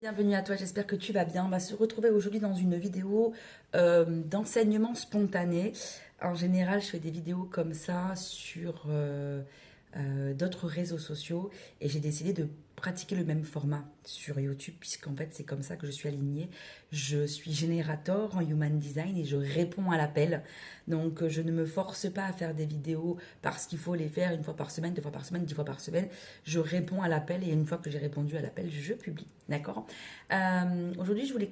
Bienvenue à toi, j'espère que tu vas bien. On va se retrouver aujourd'hui dans une vidéo d'enseignement spontané. En général, je fais des vidéos comme ça sur d'autres réseaux sociaux et j'ai décidé de pratiquer le même format sur YouTube puisqu'en fait c'est comme ça que je suis alignée. Je suis générateur en Human Design et je réponds à l'appel. Donc je ne me force pas à faire des vidéos parce qu'il faut les faire une fois par semaine, deux fois par semaine, 10 fois par semaine. Je réponds à l'appel et une fois que j'ai répondu à l'appel, je publie. D'accord. Aujourd'hui, je voulais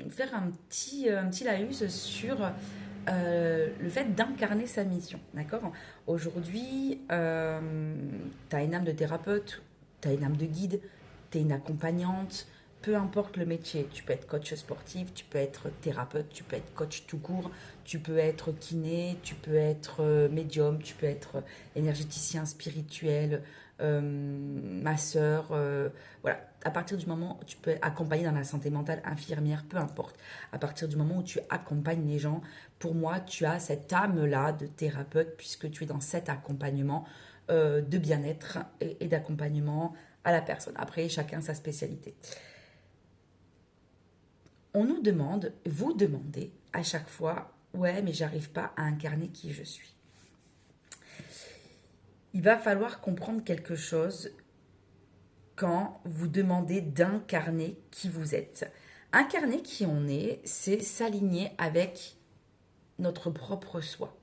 faire un petit laïus sur le fait d'incarner sa mission. D'accord. Aujourd'hui, tu as une âme de thérapeute, tu as une âme de guide, tu es une accompagnante, peu importe le métier. Tu peux être coach sportif, tu peux être thérapeute, tu peux être coach tout court, tu peux être kiné, tu peux être médium, tu peux être énergéticien spirituel, masseur, voilà. À partir du moment où tu peux accompagner dans la santé mentale, infirmière, peu importe. À partir du moment où tu accompagnes les gens, pour moi, tu as cette âme-là de thérapeute puisque tu es dans cet accompagnement de bien-être et d'accompagnement à la personne. Après, chacun sa spécialité. On nous demande, vous demandez à chaque fois, ouais, mais j'arrive pas à incarner qui je suis. Il va falloir comprendre quelque chose quand vous demandez d'incarner qui vous êtes. Incarner qui on est, c'est s'aligner avec notre propre soi,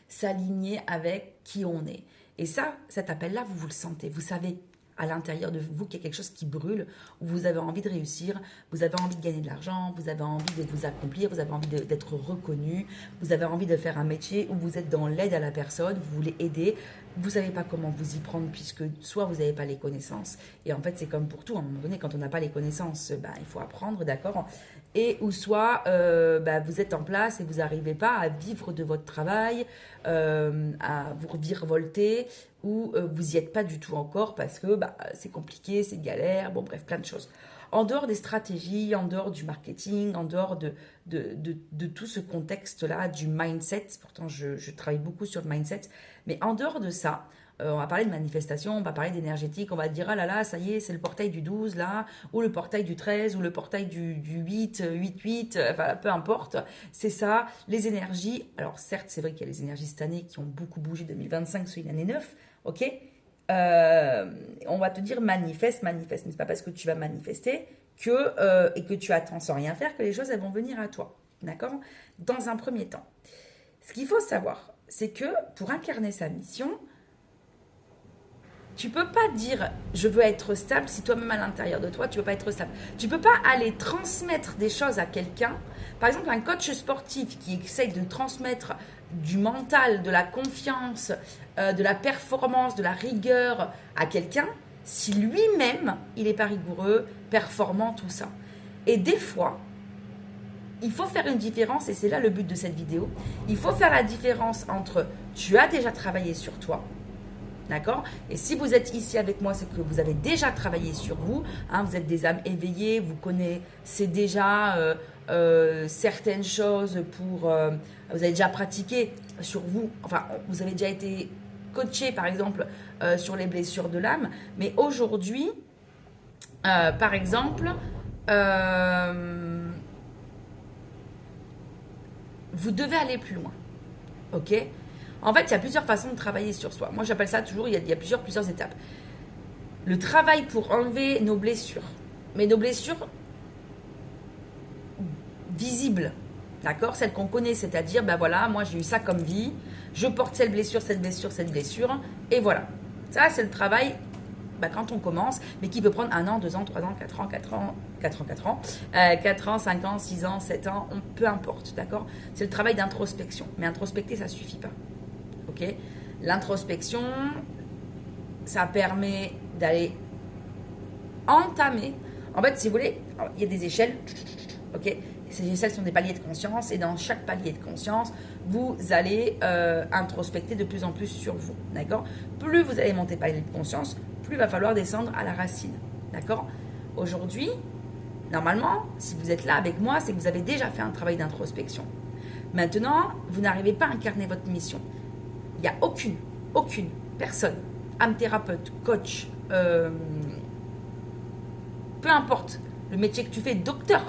s'aligner avec qui on est. Et ça, cet appel-là, vous le sentez, vous savez à l'intérieur de vous qu'il y a quelque chose qui brûle, où vous avez envie de réussir, vous avez envie de gagner de l'argent, vous avez envie de vous accomplir, vous avez envie d'être reconnu, vous avez envie de faire un métier où vous êtes dans l'aide à la personne, vous voulez aider, vous ne savez pas comment vous y prendre puisque soit vous n'avez pas les connaissances, et en fait c'est comme pour tout, à un moment donné quand on n'a pas les connaissances, il faut apprendre, d'accord, et ou soit vous êtes en place et vous n'arrivez pas à vivre de votre travail, à vous virevolter, ou vous n'y êtes pas du tout encore parce que c'est compliqué, c'est galère, bon bref, plein de choses. En dehors des stratégies, en dehors du marketing, en dehors de tout ce contexte-là, du mindset, pourtant je travaille beaucoup sur le mindset, mais en dehors de ça, on va parler de manifestation, on va parler d'énergétique, on va dire ah là là, ça y est, c'est le portail du 12 là, ou le portail du 13, ou le portail du 8, 8, enfin peu importe, c'est ça, les énergies. Alors certes, c'est vrai qu'il y a les énergies cette année qui ont beaucoup bougé, 2025, c'est une année 9, ok. On va te dire manifeste, manifeste, mais c'est pas parce que tu vas manifester et que tu attends sans rien faire que les choses elles vont venir à toi, d'accord. Dans un premier temps, ce qu'il faut savoir, c'est que pour incarner sa mission, tu peux pas dire je veux être stable si toi-même à l'intérieur de toi tu veux pas être stable. Tu peux pas aller transmettre des choses à quelqu'un. Par exemple, un coach sportif qui essaye de transmettre du mental, de la confiance, de la performance, de la rigueur à quelqu'un, si lui-même il est pas rigoureux, performant, tout ça. Et des fois, il faut faire une différence et c'est là le but de cette vidéo. Il faut faire la différence entre tu as déjà travaillé sur toi. D'accord. Et si vous êtes ici avec moi, c'est que vous avez déjà travaillé sur vous. Hein, vous êtes des âmes éveillées, vous connaissez déjà certaines choses vous avez déjà pratiqué sur vous. Enfin, vous avez déjà été coaché, par exemple, sur les blessures de l'âme. Mais aujourd'hui, par exemple, vous devez aller plus loin. Ok. En fait, il y a plusieurs façons de travailler sur soi. Moi, j'appelle ça toujours, il y a plusieurs étapes. Le travail pour enlever nos blessures. Mais nos blessures visibles, d'accord. Celles qu'on connaît, c'est-à-dire, voilà, moi j'ai eu ça comme vie, je porte cette blessure, cette blessure, cette blessure, et voilà. Ça, c'est le travail quand on commence, mais qui peut prendre 1 an, 2 ans, 3 ans, 4 ans, 4 ans, 4 ans, 5 ans, 6 ans, 7 ans, peu importe, d'accord. C'est le travail d'introspection. Mais introspecter, ça ne suffit pas. Ok. L'introspection, ça permet d'aller entamer. En fait, si vous voulez, il y a des échelles. Ok. Ces échelles sont des paliers de conscience et dans chaque palier de conscience, vous allez introspecter de plus en plus sur vous. D'accord. Plus vous allez monter palier de conscience, plus il va falloir descendre à la racine. D'accord. Aujourd'hui, normalement, si vous êtes là avec moi, c'est que vous avez déjà fait un travail d'introspection. Maintenant, vous n'arrivez pas à incarner votre mission. Il n'y a aucune personne, âme thérapeute, coach, peu importe le métier que tu fais, docteur,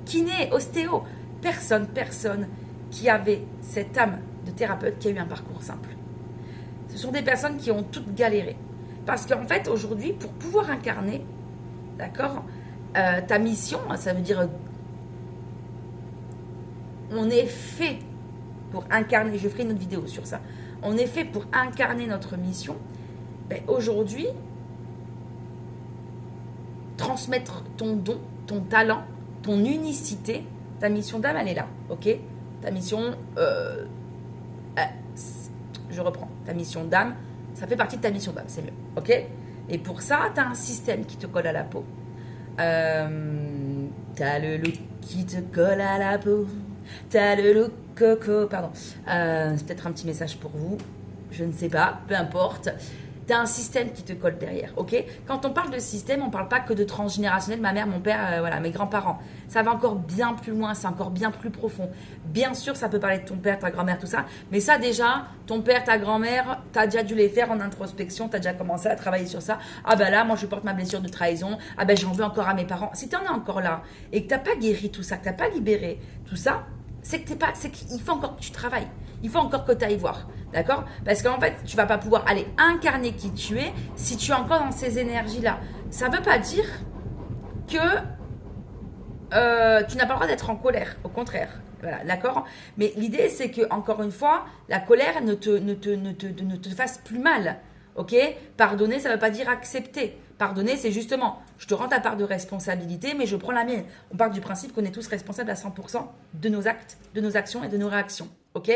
kiné, ostéo, personne qui avait cette âme de thérapeute qui a eu un parcours simple. Ce sont des personnes qui ont toutes galéré. Parce qu'en fait, aujourd'hui, pour pouvoir incarner, d'accord, ta mission, ça veut dire, on est fait pour incarner, je ferai une autre vidéo sur ça, on est fait pour incarner notre mission. Ben, aujourd'hui, transmettre ton don, ton talent, ton unicité, ta mission d'âme, elle est là, ok? Ta mission, je reprends, ta mission d'âme, ça fait partie de ta mission d'âme, c'est mieux, ok? Et pour ça, tu as un système qui te colle à la peau. T'as le look qui te colle à la peau, t'as le look coco, pardon, c'est peut-être un petit message pour vous, je ne sais pas, peu importe. Tu as un système qui te colle derrière, ok? Quand on parle de système, on ne parle pas que de transgénérationnel, ma mère, mon père, voilà, mes grands-parents. Ça va encore bien plus loin, c'est encore bien plus profond. Bien sûr, ça peut parler de ton père, ta grand-mère, tout ça. Mais ça, déjà, ton père, ta grand-mère, tu as déjà dû les faire en introspection, tu as déjà commencé à travailler sur ça. Ah ben là, moi, je porte ma blessure de trahison. Ah ben, j'en veux encore à mes parents. Si tu en es encore là et que tu n'as pas guéri tout ça, que tu n'as pas libéré tout ça, c'est qu'il faut encore que tu travailles. Il faut encore que tu ailles voir. D'accord? Parce qu'en fait, tu ne vas pas pouvoir aller incarner qui tu es si tu es encore dans ces énergies-là. Ça ne veut pas dire que tu n'as pas le droit d'être en colère. Au contraire. Voilà, d'accord? Mais l'idée, c'est que, encore une fois, la colère ne te fasse plus mal. Ok? Pardonner, ça ne veut pas dire accepter. Pardonner, c'est justement, je te rends ta part de responsabilité, mais je prends la mienne. On part du principe qu'on est tous responsables à 100% de nos actes, de nos actions et de nos réactions. Ok?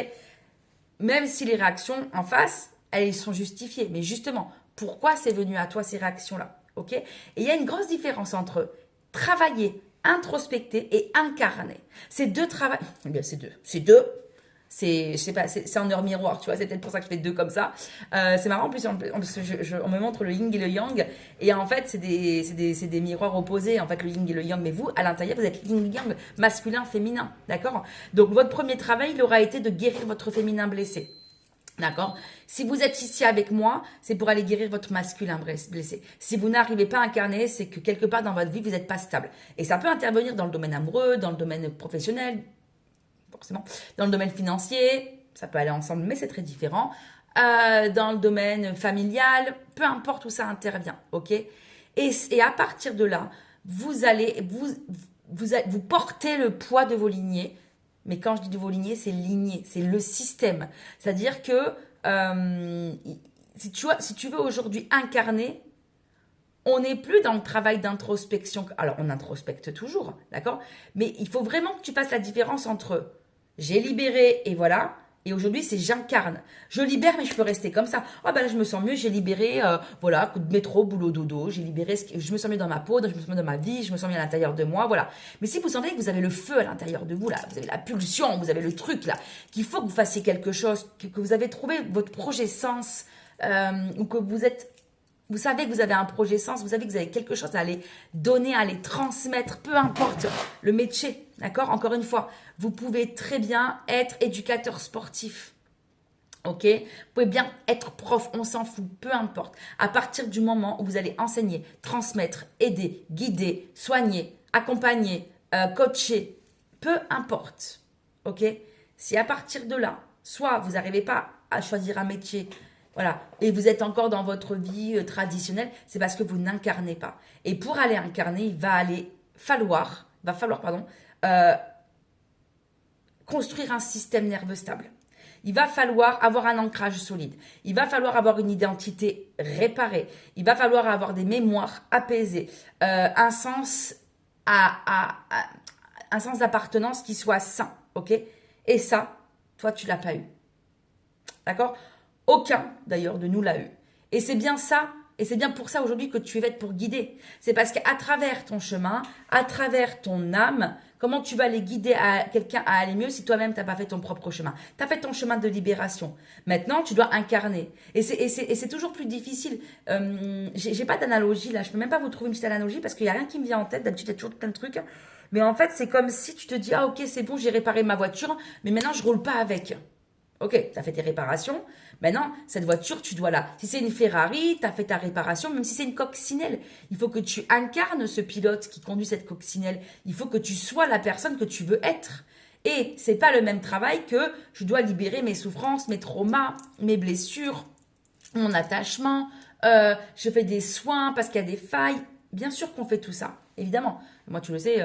Même si les réactions en face, elles sont justifiées. Mais justement, pourquoi c'est venu à toi ces réactions-là? Ok? Et il y a une grosse différence entre travailler, introspecter et incarner. C'est deux travaux. Eh bien, c'est deux. C'est deux. Je sais pas, c'est en heure miroir, tu vois, c'est peut-être pour ça que je fais deux comme ça. C'est marrant, en plus, on me montre le yin et le yang, et en fait, c'est des miroirs opposés, en fait, le yin et le yang, mais vous, à l'intérieur, vous êtes yin et yang, masculin, féminin, d'accord? Donc, votre premier travail, il aura été de guérir votre féminin blessé. D'accord? Si vous êtes ici avec moi, c'est pour aller guérir votre masculin blessé. Si vous n'arrivez pas à incarner, c'est que quelque part dans votre vie, vous n'êtes pas stable. Et ça peut intervenir dans le domaine amoureux, dans le domaine professionnel, forcément, dans le domaine financier, ça peut aller ensemble, mais c'est très différent. Dans le domaine familial, peu importe où ça intervient, ok? Et à partir de là, vous allez, vous portez le poids de vos lignées. Mais quand je dis de vos lignées, c'est lignées, c'est le système. C'est-à-dire que si tu veux aujourd'hui incarner, on n'est plus dans le travail d'introspection. Alors, on introspecte toujours, d'accord? Mais il faut vraiment que tu fasses la différence entre j'ai libéré et voilà, et aujourd'hui, c'est j'incarne. Je libère, mais je peux rester comme ça. Oh, ben là, je me sens mieux, j'ai libéré, voilà, coup de métro, boulot, dodo, j'ai libéré, je me sens mieux dans ma peau, je me sens mieux dans ma vie, je me sens mieux à l'intérieur de moi, voilà. Mais si vous sentez que vous avez le feu à l'intérieur de vous, là, vous avez la pulsion, vous avez le truc, là, qu'il faut que vous fassiez quelque chose, que vous avez trouvé votre projet sens, ou que vous savez que vous avez un projet sens, vous savez que vous avez quelque chose à aller donner, à aller transmettre, peu importe le métier, d'accord? Encore une fois, vous pouvez très bien être éducateur sportif, ok? Vous pouvez bien être prof, on s'en fout, peu importe. À partir du moment où vous allez enseigner, transmettre, aider, guider, soigner, accompagner, coacher, peu importe, ok? Si à partir de là, soit vous n'arrivez pas à choisir un métier, voilà, et vous êtes encore dans votre vie traditionnelle, c'est parce que vous n'incarnez pas. Et pour aller incarner, il va falloir, construire un système nerveux stable. Il va falloir avoir un ancrage solide. Il va falloir avoir une identité réparée. Il va falloir avoir des mémoires apaisées, un sens d'appartenance qui soit sain, ok? Et ça, toi, tu l'as pas eu, d'accord? Aucun, d'ailleurs, de nous l'a eu. Et c'est bien ça, et c'est bien pour ça aujourd'hui que tu es faite pour guider. C'est parce qu'à travers ton chemin, à travers ton âme, comment tu vas aller guider quelqu'un à aller mieux si toi-même, tu n'as pas fait ton propre chemin. Tu as fait ton chemin de libération. Maintenant, tu dois incarner. Et c'est toujours plus difficile. J'ai pas d'analogie là. Je peux même pas vous trouver une petite analogie parce qu'il n'y a rien qui me vient en tête. D'habitude, il y a toujours plein de trucs. Mais en fait, c'est comme si tu te dis, ah ok, c'est bon, j'ai réparé ma voiture, mais maintenant, je roule pas avec. Ok, tu as fait tes réparations. Maintenant, cette voiture, tu dois si c'est une Ferrari, tu as fait ta réparation, même si c'est une coccinelle. Il faut que tu incarnes ce pilote qui conduit cette coccinelle. Il faut que tu sois la personne que tu veux être. Et c'est pas le même travail que je dois libérer mes souffrances, mes traumas, mes blessures, mon attachement. Je fais des soins parce qu'il y a des failles. Bien sûr qu'on fait tout ça, évidemment. Moi, tu le sais,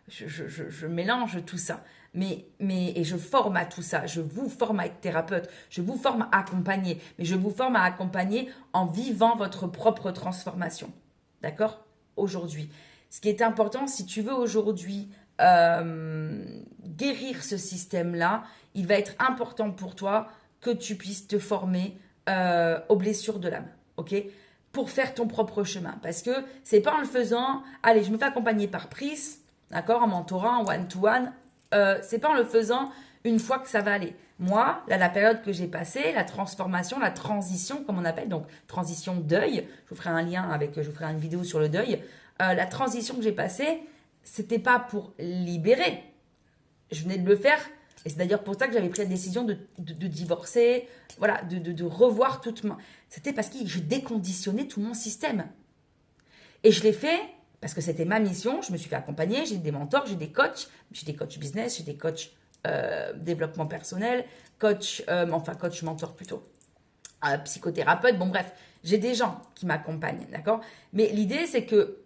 je mélange tout ça. Et je forme à tout ça. Je vous forme à être thérapeute. Je vous forme à accompagner. Mais je vous forme à accompagner en vivant votre propre transformation. D'accord? Aujourd'hui. Ce qui est important, si tu veux aujourd'hui guérir ce système-là, il va être important pour toi que tu puisses te former aux blessures de l'âme. Ok? Pour faire ton propre chemin. Parce que c'est pas en le faisant, allez, je me fais accompagner par Pris, d'accord, en mentorat, en one-to-one, c'est pas en le faisant une fois que ça va aller. Moi, là, la période que j'ai passée, la transformation, la transition, comme on appelle, donc transition deuil, je vous ferai un lien je vous ferai une vidéo sur le deuil, la transition que j'ai passée, c'était pas pour libérer. Je venais de le faire. Et c'est d'ailleurs pour ça que j'avais pris la décision de divorcer, voilà, de revoir toute ma... C'était parce que je déconditionnais tout mon système. Et je l'ai fait parce que c'était ma mission. Je me suis fait accompagner, j'ai des mentors, j'ai des coachs business, j'ai des coachs développement personnel, coach mentor plutôt, psychothérapeute, bon bref, j'ai des gens qui m'accompagnent, d'accord? Mais l'idée, c'est que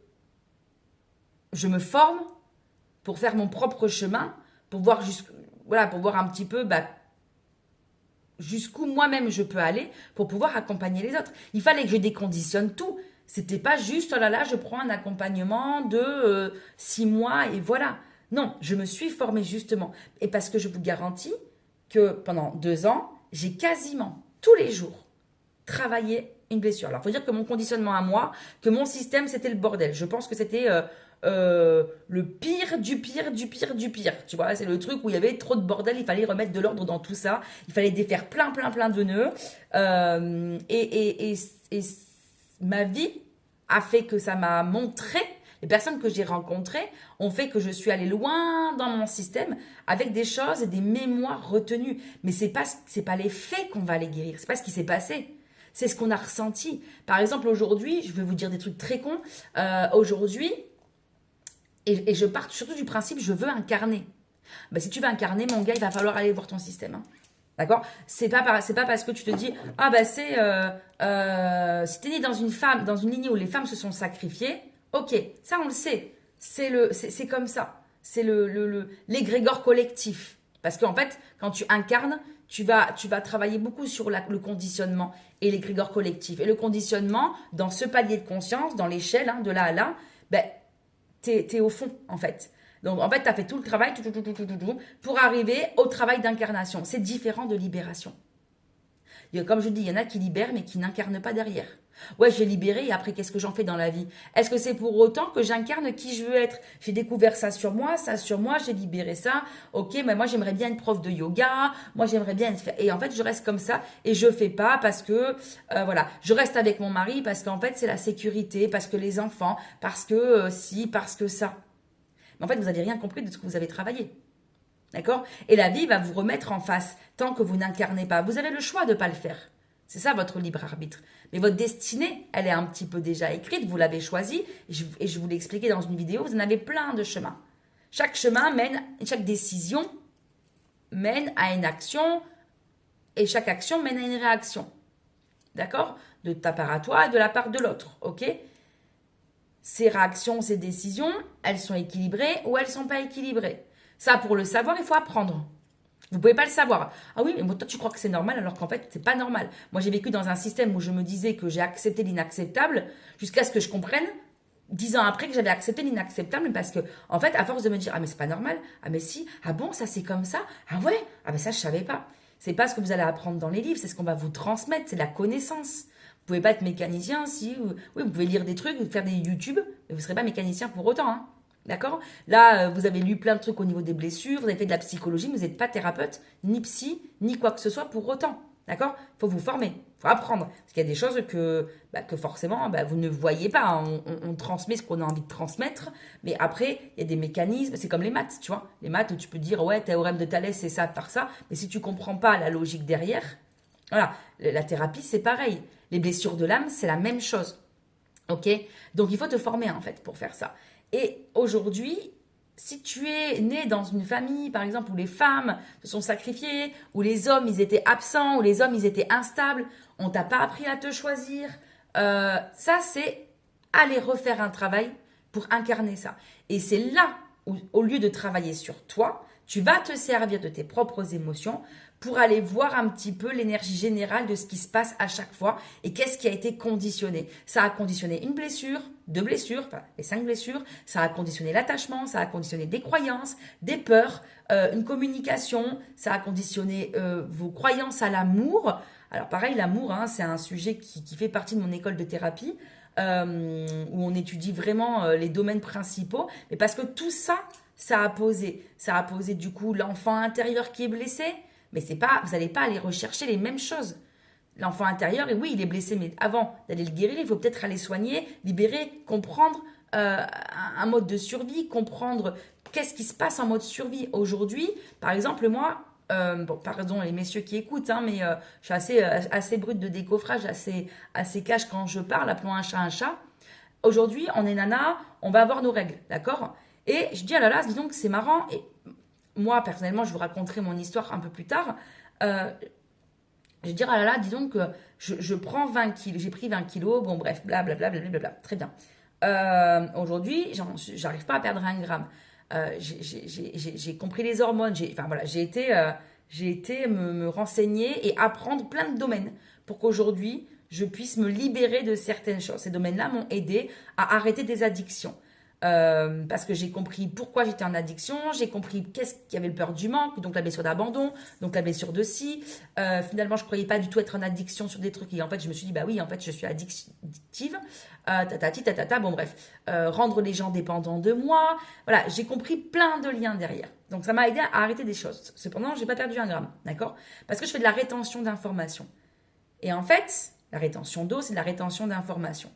je me forme pour faire mon propre chemin, pour voir pour voir un petit peu jusqu'où moi-même je peux aller pour pouvoir accompagner les autres. Il fallait que je déconditionne tout. C'était pas juste, oh là là, je prends un accompagnement de 6 mois et voilà. Non, je me suis formée justement. Et parce que je vous garantis que pendant 2 ans, j'ai quasiment tous les jours travaillé une blessure. Alors, il faut dire que mon conditionnement à moi, que mon système, c'était le bordel. Je pense que c'était le pire du pire du pire du pire. Tu vois, c'est le truc où il y avait trop de bordel, il fallait remettre de l'ordre dans tout ça. Il fallait défaire plein de nœuds. Et ma vie a fait que ça m'a montré, les personnes que j'ai rencontrées ont fait que je suis allée loin dans mon système avec des choses et des mémoires retenues. Mais c'est pas les faits qu'on va les guérir, c'est pas ce qui s'est passé. C'est ce qu'on a ressenti. Par exemple, aujourd'hui, je vais vous dire des trucs très cons. Aujourd'hui, et je pars surtout du principe, je veux incarner. Si tu veux incarner, mon gars, il va falloir aller voir ton système. Hein. D'accord? C'est pas parce que tu te dis, si t'es né dans une lignée où les femmes se sont sacrifiées, ok, ça on le sait. C'est comme ça. C'est l'égrégore collectif. Parce qu'en fait, quand tu incarnes, tu vas travailler beaucoup sur le conditionnement et l'égrégore collectif. Et le conditionnement, dans ce palier de conscience, dans l'échelle, de là à là, t'es au fond, en fait. Donc, en fait, tu as fait tout le travail pour arriver au travail d'incarnation. C'est différent de libération. Comme je dis, il y en a qui libèrent, mais qui n'incarnent pas derrière. Ouais, j'ai libéré et après, qu'est-ce que j'en fais dans la vie? Est-ce que c'est pour autant que j'incarne qui je veux être? J'ai découvert ça sur moi, j'ai libéré ça. Ok, mais moi, j'aimerais bien être prof de yoga. Moi, j'aimerais bien être... Et en fait, je reste comme ça et je fais pas parce que, voilà, je reste avec mon mari parce qu'en fait, c'est la sécurité, parce que les enfants, parce que parce que ça. Mais en fait, vous n'avez rien compris de ce que vous avez travaillé. D'accord? Et la vie va vous remettre en face tant que vous n'incarnez pas. Vous avez le choix de ne pas le faire. C'est ça votre libre arbitre. Mais votre destinée, elle est un petit peu déjà écrite, vous l'avez choisie. Et je vous l'ai expliqué dans une vidéo, vous en avez plein de chemins. Chaque décision mène à une action et chaque action mène à une réaction. D'accord? De ta part à toi et de la part de l'autre. Ok? Ces réactions, ces décisions, elles sont équilibrées ou elles ne sont pas équilibrées. Ça, pour le savoir, il faut apprendre. Vous ne pouvez pas le savoir. Ah oui, mais toi, tu crois que c'est normal alors qu'en fait, c'est pas normal. Moi, j'ai vécu dans un système où je me disais que j'ai accepté l'inacceptable jusqu'à ce que je comprenne 10 ans après que j'avais accepté l'inacceptable parce que, en fait, à force de me dire, ah mais c'est pas normal, ah mais si, ah bon, ça c'est comme ça, ah ouais, ah mais ça je savais pas. C'est pas ce que vous allez apprendre dans les livres, c'est ce qu'on va vous transmettre, c'est la connaissance. Vous pouvez pas être mécanicien si... Oui, vous pouvez lire des trucs, faire des YouTube, mais vous ne serez pas mécanicien pour autant. Hein. D'accord? Là, vous avez lu plein de trucs au niveau des blessures, vous avez fait de la psychologie, mais vous n'êtes pas thérapeute, ni psy, ni quoi que ce soit pour autant. D'accord? Il faut vous former. faut apprendre. Parce qu'il y a des choses que forcément, vous ne voyez pas. Hein. On transmet ce qu'on a envie de transmettre. Mais après, il y a des mécanismes. C'est comme les maths, tu vois. Les maths, tu peux dire, ouais, théorème de Thalès, c'est ça par ça. Mais si tu comprends pas la logique derrière, voilà. La thérapie, c'est pareil. Les blessures de l'âme, c'est la même chose. Ok? Donc, il faut te former, en fait, pour faire ça. Et aujourd'hui, si tu es né dans une famille, par exemple, où les femmes se sont sacrifiées, où les hommes, ils étaient absents, où les hommes, ils étaient instables, on t'a pas appris à te choisir, ça, c'est aller refaire un travail pour incarner ça. Et c'est là où, au lieu de travailler sur toi, tu vas te servir de tes propres émotions pour aller voir un petit peu l'énergie générale de ce qui se passe à chaque fois et qu'est-ce qui a été conditionné. Ça a conditionné une blessure, 2 blessures, enfin les 5 blessures, ça a conditionné l'attachement, ça a conditionné des croyances, des peurs, une communication, ça a conditionné vos croyances à l'amour. Alors pareil, l'amour, hein, c'est un sujet qui fait partie de mon école de thérapie, où on étudie vraiment les domaines principaux, mais parce que tout ça, ça a posé du coup l'enfant intérieur qui est blessé, mais c'est pas, vous n'allez pas aller rechercher les mêmes choses. L'enfant intérieur, et oui, il est blessé, mais avant d'aller le guérir, il faut peut-être aller soigner, libérer, comprendre un mode de survie, comprendre qu'est-ce qui se passe en mode survie. Aujourd'hui, par exemple, moi, bon, pardon les messieurs qui écoutent, hein, mais je suis assez brute de décoffrage, assez cash quand je parle, appelons un chat un chat. Aujourd'hui, on est nana, on va avoir nos règles, d'accord? Et je dis, ah là là, dis donc, c'est marrant. Et moi, personnellement, je vous raconterai mon histoire un peu plus tard. Je vais dire, ah là là, dis donc, je prends 20 kilos, j'ai pris 20 kilos, bon bref, blablabla, blablabla, très bien. Aujourd'hui, j'arrive pas à perdre 1 gramme. J'ai compris les hormones, enfin voilà, j'ai été me renseigner et apprendre plein de domaines pour qu'aujourd'hui, je puisse me libérer de certaines choses. Ces domaines-là m'ont aidé à arrêter des addictions. Parce que j'ai compris pourquoi j'étais en addiction, j'ai compris qu'est-ce qu'il y avait le peur du manque, donc la blessure d'abandon, donc la blessure de si. Finalement, je croyais pas du tout être en addiction sur des trucs et en fait, je me suis dit, bah oui, en fait, je suis addictive. Bon bref, rendre les gens dépendants de moi. Voilà, j'ai compris plein de liens derrière. Donc ça m'a aidé à arrêter des choses. Cependant, j'ai pas perdu 1 gramme, d'accord? Parce que je fais de la rétention d'informations. Et en fait, la rétention d'eau, c'est de la rétention d'informations.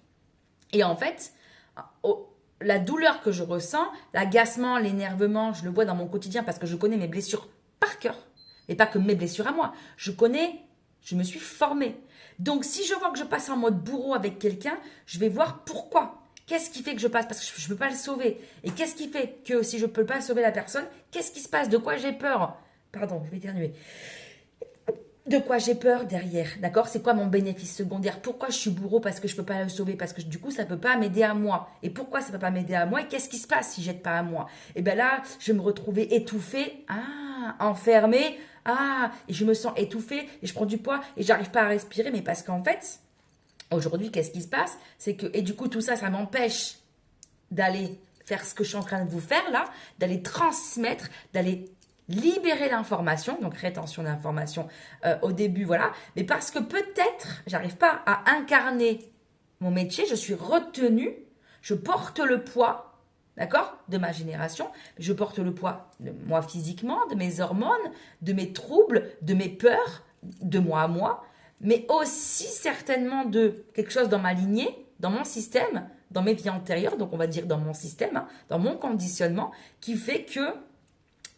Et en fait, la douleur que je ressens, l'agacement, l'énervement, je le vois dans mon quotidien parce que je connais mes blessures par cœur. Et pas que mes blessures à moi. Je me suis formée. Donc, si je vois que je passe en mode bourreau avec quelqu'un, je vais voir pourquoi. Qu'est-ce qui fait que je passe? Parce que je ne peux pas le sauver. Et qu'est-ce qui fait que si je ne peux pas sauver la personne, qu'est-ce qui se passe? De quoi j'ai peur? Pardon, je vais éternuer. De quoi j'ai peur derrière, d'accord? C'est quoi mon bénéfice secondaire? Pourquoi je suis bourreau? Parce que je ne peux pas le sauver, parce que du coup, ça ne peut pas m'aider à moi. Et pourquoi ça ne peut pas m'aider à moi? Et qu'est-ce qui se passe si j'aide pas à moi? Et bien là, je vais me retrouver étouffée, enfermée, et je me sens étouffée, et je prends du poids, et j'arrive pas à respirer, mais parce qu'en fait, aujourd'hui, qu'est-ce qui se passe? C'est que, et du coup, tout ça, ça m'empêche d'aller faire ce que je suis en train de vous faire là, d'aller transmettre, d'aller libérer l'information, donc rétention d'information au début, voilà. Mais parce que peut-être, j'arrive pas à incarner mon métier, je suis retenue, je porte le poids, d'accord, de ma génération, je porte le poids de moi physiquement, de mes hormones, de mes troubles, de mes peurs, de moi à moi, mais aussi certainement de quelque chose dans ma lignée, dans mon système, dans mes vies antérieures, donc on va dire dans mon système, hein, dans mon conditionnement, qui fait que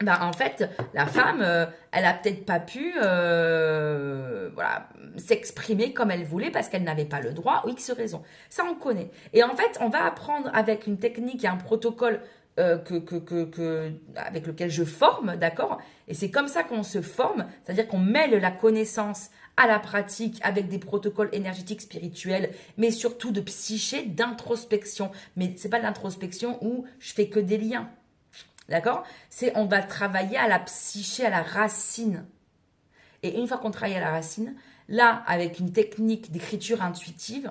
en fait, la femme, elle a peut-être pas pu voilà, s'exprimer comme elle voulait parce qu'elle n'avait pas le droit ou X raison. Ça, on connaît. Et en fait, on va apprendre avec une technique et un protocole avec lequel je forme, d'accord? Et c'est comme ça qu'on se forme, c'est-à-dire qu'on mêle la connaissance à la pratique avec des protocoles énergétiques spirituels, mais surtout de psyché, d'introspection. Mais c'est pas de l'introspection où je fais que des liens. D'accord? On va travailler à la psyché, à la racine. Et une fois qu'on travaille à la racine, là, avec une technique d'écriture intuitive,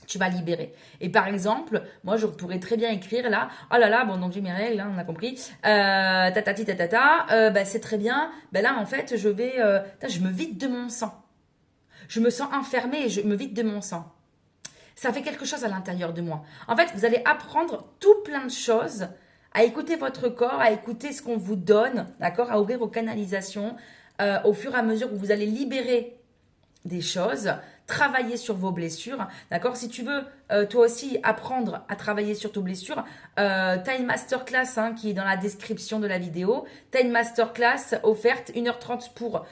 tu vas libérer. Et par exemple, moi, je pourrais très bien écrire là, oh là là, bon, donc j'ai mes règles, hein, on a compris, c'est très bien, là, en fait, je me vide de mon sang. Je me sens enfermée et je me vide de mon sang. Ça fait quelque chose à l'intérieur de moi. En fait, vous allez apprendre tout plein de choses, à écouter votre corps, à écouter ce qu'on vous donne, d'accord, à ouvrir vos canalisations au fur et à mesure où vous allez libérer des choses, travailler sur vos blessures, d'accord? Si tu veux toi aussi apprendre à travailler sur tes blessures, tu as une masterclass qui est dans la description de la vidéo. Tu as une masterclass offerte 1h30 pour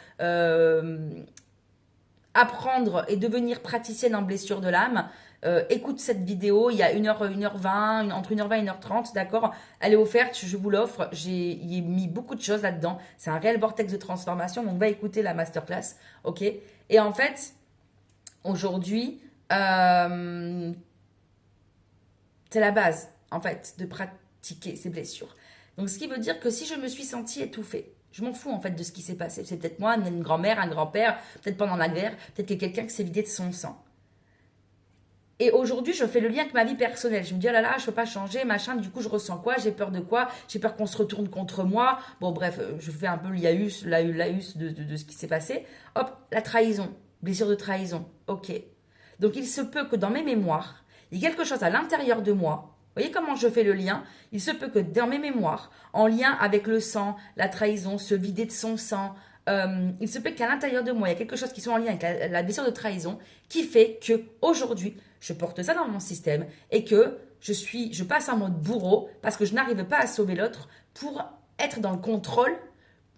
apprendre et devenir praticienne en blessure de l'âme. Écoute cette vidéo, il y a 1h20, entre 1h20 et 1h30, d'accord? Elle est offerte, je vous l'offre. J'ai mis beaucoup de choses là-dedans. C'est un réel vortex de transformation, donc va écouter la masterclass, ok? Et en fait, aujourd'hui, c'est la base, en fait, de pratiquer ces blessures. Donc, ce qui veut dire que si je me suis sentie étouffée, je m'en fous en fait de ce qui s'est passé. C'est peut-être moi, une grand-mère, un grand-père, peut-être pendant la guerre, peut-être que quelqu'un qui s'est vidé de son sang. Et aujourd'hui, je fais le lien avec ma vie personnelle. Je me dis, oh là là, je ne peux pas changer, machin. Du coup, je ressens quoi? J'ai peur de quoi? J'ai peur qu'on se retourne contre moi. Bon, bref, je fais un peu l'IAUS de ce qui s'est passé. Hop, la trahison, blessure de trahison. Ok. Donc, il se peut que dans mes mémoires, il y ait quelque chose à l'intérieur de moi. Vous voyez comment je fais le lien? Il se peut que dans mes mémoires, en lien avec le sang, la trahison, se vider de son sang, il se peut qu'à l'intérieur de moi, il y a quelque chose qui soit en lien avec la blessure de trahison qui fait que aujourd'hui, je porte ça dans mon système et que je passe en mode bourreau parce que je n'arrive pas à sauver l'autre pour être dans le contrôle.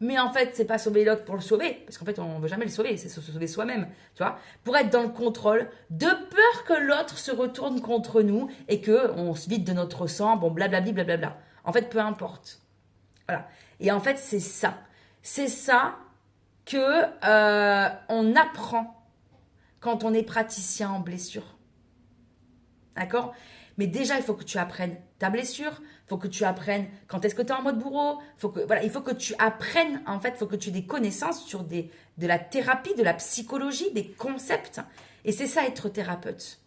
Mais en fait, c'est pas sauver l'autre pour le sauver, parce qu'en fait, on ne veut jamais le sauver, c'est se sauver soi-même, tu vois, pour être dans le contrôle, de peur que l'autre se retourne contre nous et qu'on se vide de notre sang, bon, blablabli, blablabla. En fait, peu importe. Voilà. Et en fait, c'est ça. C'est ça que on apprend quand on est praticien en blessure. D'accord? Mais déjà, il faut que tu apprennes ta blessure, il faut que tu apprennes quand est-ce que tu es en mode bourreau, il faut que tu apprennes, en fait, il faut que tu aies des connaissances sur de la thérapie, de la psychologie, des concepts. Et c'est ça être thérapeute.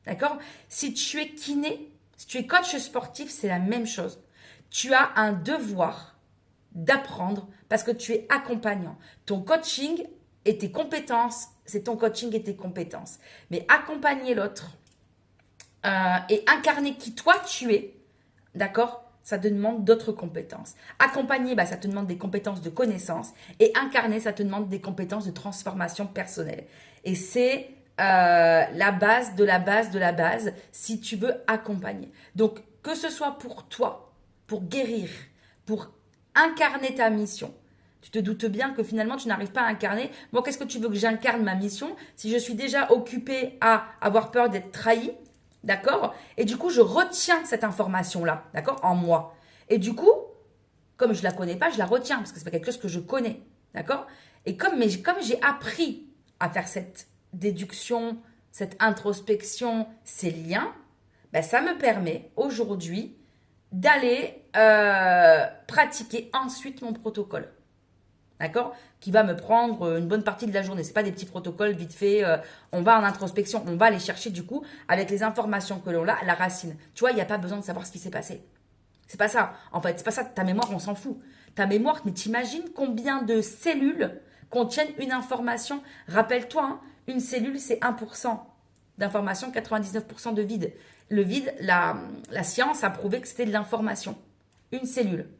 D'accord? Si tu es kiné, si tu es coach sportif, c'est la même chose. Tu as un devoir d'apprendre parce que tu es accompagnant. Ton coaching et tes compétences, c'est ton coaching et tes compétences. Mais accompagner l'autre et incarner qui toi tu es, d'accord? Ça te demande d'autres compétences. Accompagner, ça te demande des compétences de connaissance. Et incarner, ça te demande des compétences de transformation personnelle. Et c'est la base de la base de la base si tu veux accompagner. Donc, que ce soit pour toi, pour guérir, pour incarner ta mission. Tu te doutes bien que finalement, tu n'arrives pas à incarner. Moi, qu'est-ce que tu veux que j'incarne ma mission si je suis déjà occupée à avoir peur d'être trahie? D'accord? Et du coup, je retiens cette information-là, d'accord? En moi. Et du coup, comme je ne la connais pas, je la retiens parce que c'est pas quelque chose que je connais, d'accord? Et comme j'ai appris à faire cette déduction, cette introspection, ces liens, ça me permet aujourd'hui d'aller pratiquer ensuite mon protocole. D'accord? Qui va me prendre une bonne partie de la journée. Ce n'est pas des petits protocoles vite fait. On va en introspection. On va aller chercher du coup, avec les informations que l'on a, la racine. Tu vois, il n'y a pas besoin de savoir ce qui s'est passé. C'est pas ça. En fait, c'est pas ça. Ta mémoire, on s'en fout. Ta mémoire, mais t'imagines combien de cellules contiennent une information? Rappelle-toi, une cellule, c'est 1% d'information, 99% de vide. Le vide, la science a prouvé que c'était de l'information. Une cellule.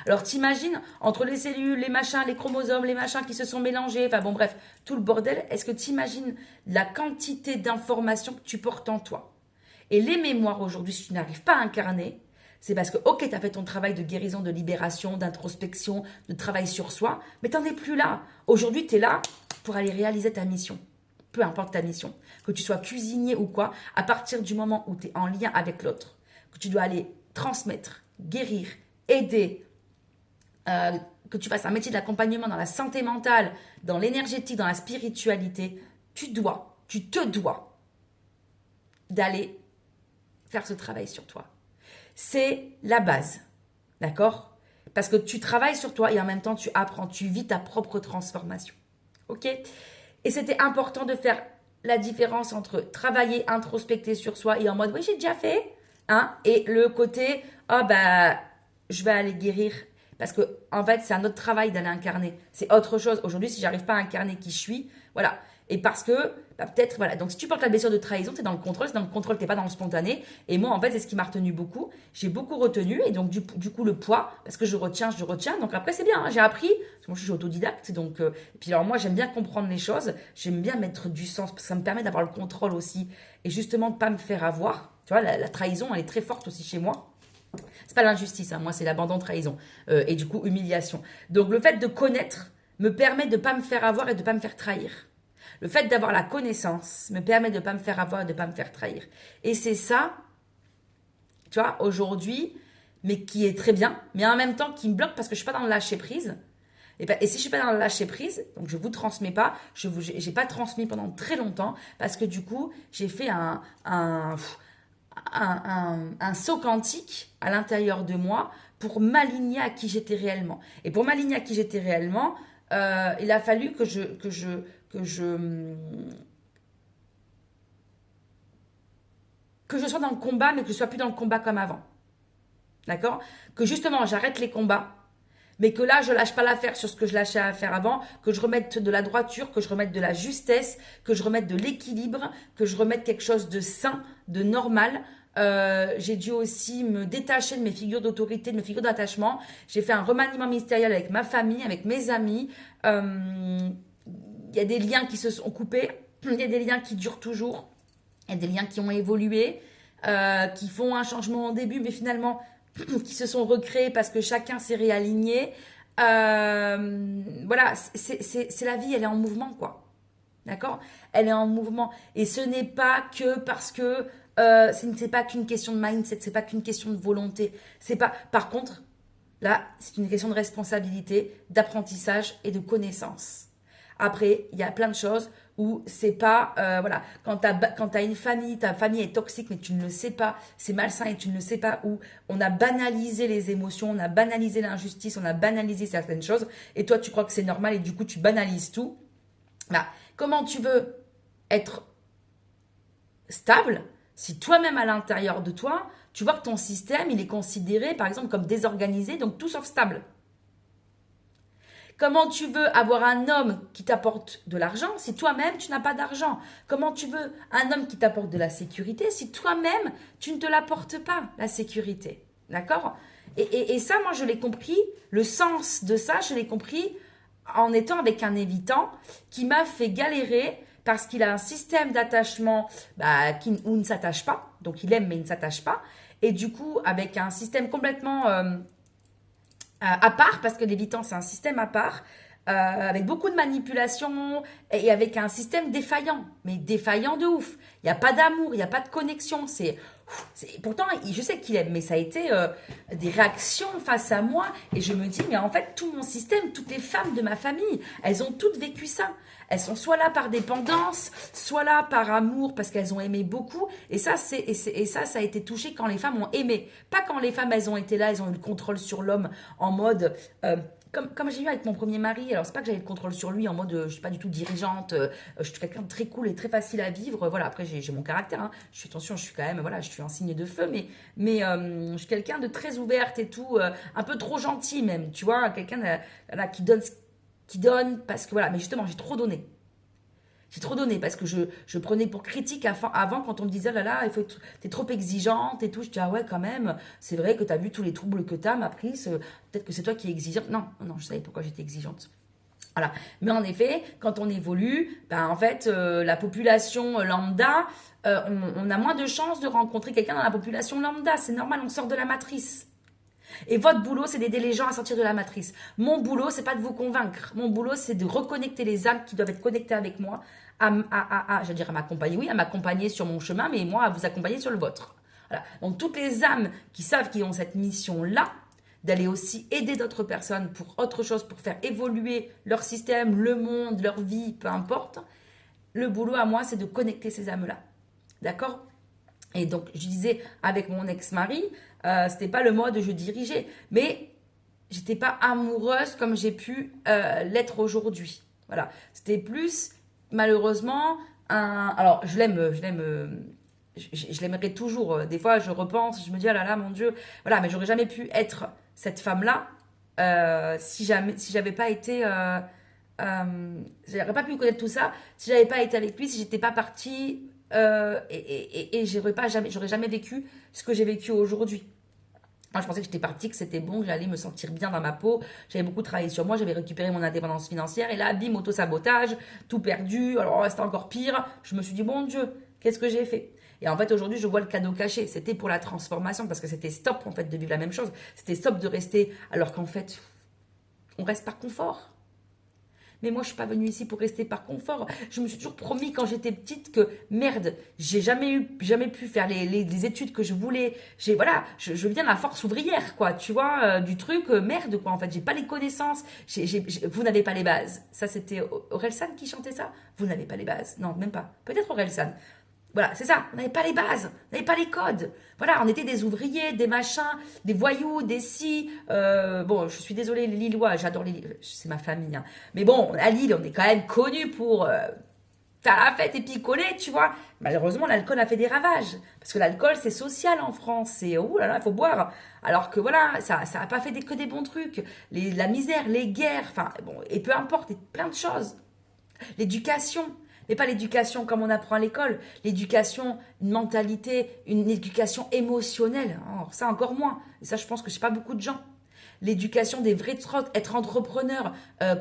Alors t'imagines, entre les cellules, les machins, les chromosomes, les machins qui se sont mélangés, enfin bon bref, tout le bordel, est-ce que t'imagines la quantité d'informations que tu portes en toi? Et les mémoires aujourd'hui, si tu n'arrives pas à incarner, c'est parce que, ok, tu as fait ton travail de guérison, de libération, d'introspection, de travail sur soi, mais tu n'en es plus là. Aujourd'hui, tu es là pour aller réaliser ta mission. Peu importe ta mission. Que tu sois cuisinier ou quoi, à partir du moment où tu es en lien avec l'autre, que tu dois aller transmettre, guérir, aider, que tu fasses un métier d'accompagnement dans la santé mentale, dans l'énergétique, dans la spiritualité, tu te dois d'aller faire ce travail sur toi. C'est la base, d'accord? Parce que tu travailles sur toi et en même temps tu apprends, tu vis ta propre transformation, ok? Et c'était important de faire la différence entre travailler, introspecter sur soi et en mode, oui, j'ai déjà fait, et le côté, je vais aller guérir. Parce que, en fait, c'est un autre travail d'aller incarner. C'est autre chose. Aujourd'hui, si j'arrive pas à incarner qui je suis, voilà. Et parce que bah, peut-être, voilà. Donc, si tu portes la blessure de trahison, tu es dans le contrôle. C'est dans le contrôle, tu n'es pas dans le spontané. Et moi, en fait, c'est ce qui m'a retenu beaucoup. J'ai beaucoup retenu. Et donc, du coup, le poids, parce que je retiens. Donc, après, c'est bien, hein. J'ai appris. Parce que moi, je suis autodidacte. Donc, et puis, alors, moi, j'aime bien comprendre les choses. J'aime bien mettre du sens. Parce que ça me permet d'avoir le contrôle aussi. Et justement, de ne pas me faire avoir. Tu vois, la trahison, elle est très forte aussi chez moi. C'est pas l'injustice, hein. Moi, c'est l'abandon-trahison. Et du coup, humiliation. Donc, le fait de connaître me permet de ne pas me faire avoir et de ne pas me faire trahir. Le fait d'avoir la connaissance me permet de ne pas me faire avoir et de ne pas me faire trahir. Et c'est ça, tu vois, aujourd'hui, mais qui est très bien, mais en même temps qui me bloque parce que je ne suis pas dans le lâcher prise. Et si je ne suis pas dans le lâcher prise, donc je ne vous transmets pas, je n'ai pas transmis pendant très longtemps parce que du coup, j'ai fait un saut quantique à l'intérieur de moi pour m'aligner à qui j'étais réellement. Et pour m'aligner à qui j'étais réellement, il a fallu que je sois dans le combat, mais que je sois plus dans le combat comme avant. D'accord? Que justement, j'arrête les combats, mais que là, je lâche pas l'affaire sur ce que je lâchais à faire avant, que je remette de la droiture, que je remette de la justesse, que je remette de l'équilibre, que je remette quelque chose de sain, de normal. J'ai dû aussi me détacher de mes figures d'autorité, de mes figures d'attachement. J'ai fait un remaniement ministériel avec ma famille, avec mes amis. Il y a des liens qui se sont coupés, il y a des liens qui durent toujours, il y a des liens qui ont évolué, qui font un changement au début, mais finalement qui se sont recréés parce que chacun s'est réaligné. Voilà, c'est la vie, elle est en mouvement, quoi. D'accord? Elle est en mouvement. Et ce n'est pas que parce que c'est pas qu'une question de mindset, c'est pas qu'une question de volonté. C'est pas. Par contre, là, c'est une question de responsabilité, d'apprentissage et de connaissance. Après, il y a plein de choses où c'est pas, voilà, quand t'as une famille, ta famille est toxique, mais tu ne le sais pas, c'est malsain et tu ne le sais pas, où on a banalisé les émotions, on a banalisé l'injustice, on a banalisé certaines choses, et toi tu crois que c'est normal et du coup tu banalises tout. Bah, comment tu veux être stable si toi-même à l'intérieur de toi, tu vois que ton système, il est considéré par exemple comme désorganisé, donc tout sauf stable. Comment tu veux avoir un homme qui t'apporte de l'argent si toi-même tu n'as pas d'argent? Comment tu veux un homme qui t'apporte de la sécurité si toi-même tu ne te l'apportes pas, la sécurité? D'accord? Et ça, moi, je l'ai compris, le sens de ça, je l'ai compris en étant avec un évitant qui m'a fait galérer parce qu'il a un système d'attachement où il ne s'attache pas. Donc, il aime, mais il ne s'attache pas. Et du coup, avec un système complètement à part, parce que l'évitant, c'est un système à part, avec beaucoup de manipulation et avec un système défaillant, mais défaillant de ouf. Il n'y a pas d'amour, il n'y a pas de connexion. Pourtant, je sais qu'il aime, mais ça a été des réactions face à moi. Et je me dis, mais en fait, tout mon système, toutes les femmes de ma famille, elles ont toutes vécu ça. Elles sont soit là par dépendance, soit là par amour, parce qu'elles ont aimé beaucoup. Et ça, ça a été touché quand les femmes ont aimé. Pas quand les femmes, elles ont été là, elles ont eu le contrôle sur l'homme en mode... comme j'ai eu avec mon premier mari, alors c'est pas que j'avais le contrôle sur lui en mode je suis pas du tout dirigeante, je suis quelqu'un de très cool et très facile à vivre, voilà, après j'ai mon caractère, hein. Attention, je suis quand même, voilà, je suis un signe de feu, mais je suis quelqu'un de très ouverte et tout, un peu trop gentil même, tu vois, quelqu'un qui donne parce que voilà, mais justement j'ai trop donné. J'ai trop donné parce que je prenais pour critique avant quand on me disait, oh là là, t'es trop exigeante et tout. Je dis, ah ouais, quand même, c'est vrai que t'as vu tous les troubles que t'as, ma prise, peut-être que c'est toi qui es exigeante. Non, je savais pourquoi j'étais exigeante. Voilà. Mais en effet, quand on évolue, en fait, la population lambda, on a moins de chances de rencontrer quelqu'un dans la population lambda. C'est normal, on sort de la matrice. Et votre boulot, c'est d'aider les gens à sortir de la matrice. Mon boulot, c'est pas de vous convaincre. Mon boulot, c'est de reconnecter les âmes qui doivent être connectées avec moi, je veux dire à m'accompagner, oui, à m'accompagner sur mon chemin, mais moi, à vous accompagner sur le vôtre. Voilà. Donc, toutes les âmes qui savent qu'ils ont cette mission-là, d'aller aussi aider d'autres personnes pour autre chose, pour faire évoluer leur système, le monde, leur vie, peu importe. Le boulot à moi, c'est de connecter ces âmes-là. D'accord ? Et donc, je disais, avec mon ex-mari, c'était pas le mode je dirigeais, mais j'étais pas amoureuse comme j'ai pu l'être aujourd'hui. Voilà, c'était plus, malheureusement, alors je l'aimerais toujours. Des fois, je repense, je me dis, oh là là, mon Dieu, voilà, mais j'aurais jamais pu être cette femme-là si j'avais pas été j'aurais pas pu connaître tout ça si j'avais pas été avec lui, si j'étais pas partie et j'aurais jamais vécu ce que j'ai vécu aujourd'hui. Moi, je pensais que j'étais partie, que c'était bon, que j'allais me sentir bien dans ma peau. J'avais beaucoup travaillé sur moi, j'avais récupéré mon indépendance financière. Et là, bim, auto-sabotage, tout perdu. Alors, c'était encore pire. Je me suis dit, bon Dieu, qu'est-ce que j'ai fait? Et en fait, aujourd'hui, je vois le cadeau caché. C'était pour la transformation, parce que c'était stop, en fait, de vivre la même chose. C'était stop de rester, alors qu'en fait, on reste par confort. Mais moi, je suis pas venue ici pour rester par confort. Je me suis toujours promis quand j'étais petite que merde, j'ai jamais pu faire les études que je voulais. Voilà, je viens de la force ouvrière, quoi. Tu vois, du truc, merde, quoi. En fait, j'ai pas les connaissances. Vous n'avez pas les bases. Ça, c'était Orelsan qui chantait ça. Vous n'avez pas les bases. Non, même pas. Peut-être Orelsan. Voilà, c'est ça. On n'avait pas les bases, on n'avait pas les codes. Voilà, on était des ouvriers, des machins, des voyous, des si. Bon, je suis désolée, les Lillois, j'adore les Lillois, c'est ma famille. Hein. Mais bon, à Lille, on est quand même connus pour faire la fête et picoler, tu vois. Malheureusement, l'alcool a fait des ravages. Parce que l'alcool, c'est social en France. C'est, ouh là là, il faut boire. Alors que voilà, ça n'a pas fait que des bons trucs. La misère, les guerres, enfin, bon, et peu importe, et plein de choses. L'éducation. Mais pas l'éducation comme on apprend à l'école. L'éducation, une mentalité, une éducation émotionnelle. Oh, ça encore moins. Et ça, je pense que c'est pas beaucoup de gens. L'éducation des vrais trucs, être entrepreneur,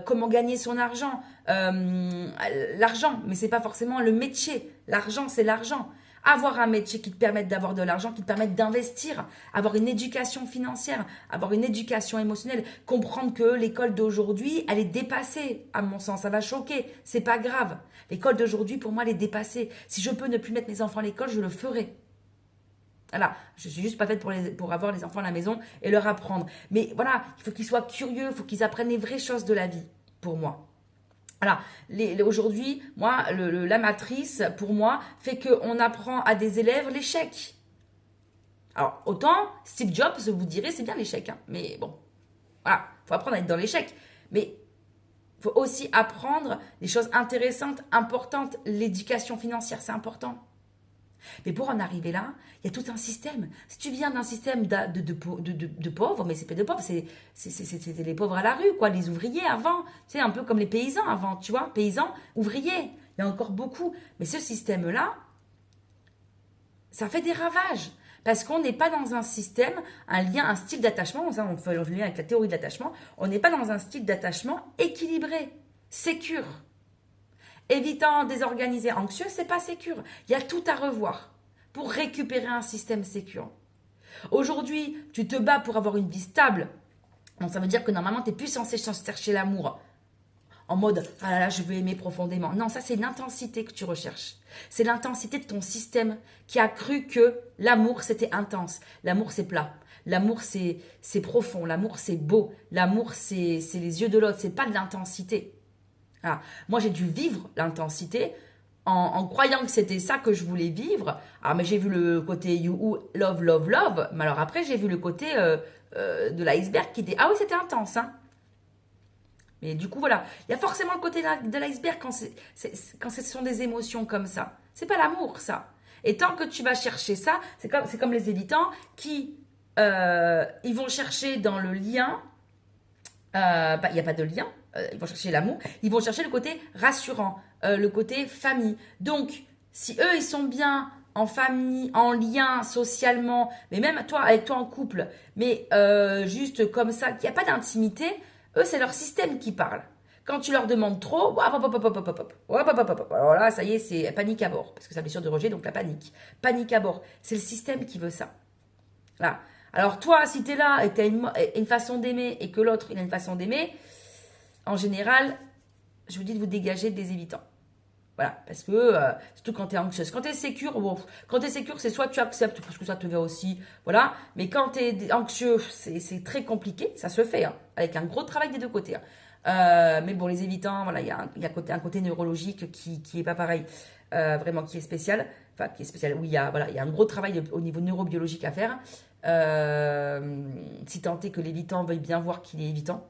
comment gagner son argent, l'argent, mais c'est pas forcément le métier. L'argent, c'est l'argent. Avoir un métier qui te permette d'avoir de l'argent, qui te permette d'investir, avoir une éducation financière, avoir une éducation émotionnelle, comprendre que l'école d'aujourd'hui, elle est dépassée, à mon sens, ça va choquer, c'est pas grave. L'école d'aujourd'hui, pour moi, elle est dépassée. Si je peux ne plus mettre mes enfants à l'école, je le ferai. Voilà, je suis juste pas faite pour avoir les enfants à la maison et leur apprendre. Mais voilà, il faut qu'ils soient curieux, il faut qu'ils apprennent les vraies choses de la vie, pour moi. Voilà, aujourd'hui, moi, la matrice, pour moi, fait qu'on apprend à des élèves l'échec. Alors, autant, Steve Jobs, vous direz, c'est bien l'échec, hein, mais bon, voilà, il faut apprendre à être dans l'échec. Mais il faut aussi apprendre des choses intéressantes, importantes. L'éducation financière, c'est important. Mais pour en arriver là, il y a tout un système. Si tu viens d'un système de pauvres, mais c'est pas de pauvres, c'était les pauvres à la rue, quoi, les ouvriers avant. C'est un peu comme les paysans avant, tu vois, paysans, ouvriers. Il y a encore beaucoup. Mais ce système-là, ça fait des ravages. Parce qu'on n'est pas dans un système, un lien, un style d'attachement, ça on fait le lien avec la théorie de l'attachement, on n'est pas dans un style d'attachement équilibré, sécure. Évitant, désorganisé, anxieux, c'est pas sécure. Il y a tout à revoir pour récupérer un système sécure. Aujourd'hui, tu te bats pour avoir une vie stable. Donc ça veut dire que normalement, tu n'es plus censé chercher l'amour. En mode, ah là là, je veux aimer profondément. Non, ça c'est l'intensité que tu recherches. C'est l'intensité de ton système qui a cru que l'amour c'était intense. L'amour c'est plat. L'amour c'est profond. L'amour c'est beau. L'amour c'est les yeux de l'autre. C'est pas de l'intensité. Ah, moi, j'ai dû vivre l'intensité en croyant que c'était ça que je voulais vivre. Ah, mais j'ai vu le côté you love, love, love. Mais alors après, j'ai vu le côté de l'iceberg qui était ah oui, c'était intense. Hein. Mais du coup, voilà. Il y a forcément le côté de l'iceberg quand ce sont des émotions comme ça. C'est pas l'amour, ça. Et tant que tu vas chercher ça, c'est comme les évitants qui ils vont chercher dans le lien. Il n'y a pas de lien. Ils vont chercher l'amour, ils vont chercher le côté rassurant, le côté famille. Donc, si eux, ils sont bien en famille, en lien, socialement, mais même toi, avec toi en couple, mais juste comme ça, qu'il n'y a pas d'intimité, eux, c'est leur système qui parle. Quand tu leur demandes trop, hop, hop, hop, hop, hop, hop, hop, hop, hop, hop. Alors là, ça y est, c'est panique à bord, parce que c'est la blessure de rejet, donc la panique. Panique à bord, c'est le système qui veut ça. Là. Alors toi, si tu es là et que tu as une façon d'aimer et que l'autre, il a une façon d'aimer, en général, je vous dis de vous dégager des évitants. Voilà, parce que, surtout quand tu es anxieuse. Quand tu es sécure, bon, quand tu es sécure, c'est soit tu acceptes parce que ça te va aussi, voilà. Mais quand tu es anxieux, c'est très compliqué, ça se fait, hein, avec un gros travail des deux côtés. Hein. Mais bon, les évitants, voilà, il y a un côté neurologique qui est pas pareil, vraiment qui est spécial. Enfin, qui est spécial, oui, il y a un gros travail au niveau neurobiologique à faire. Si tant est que l'évitant veuille bien voir qu'il est évitant,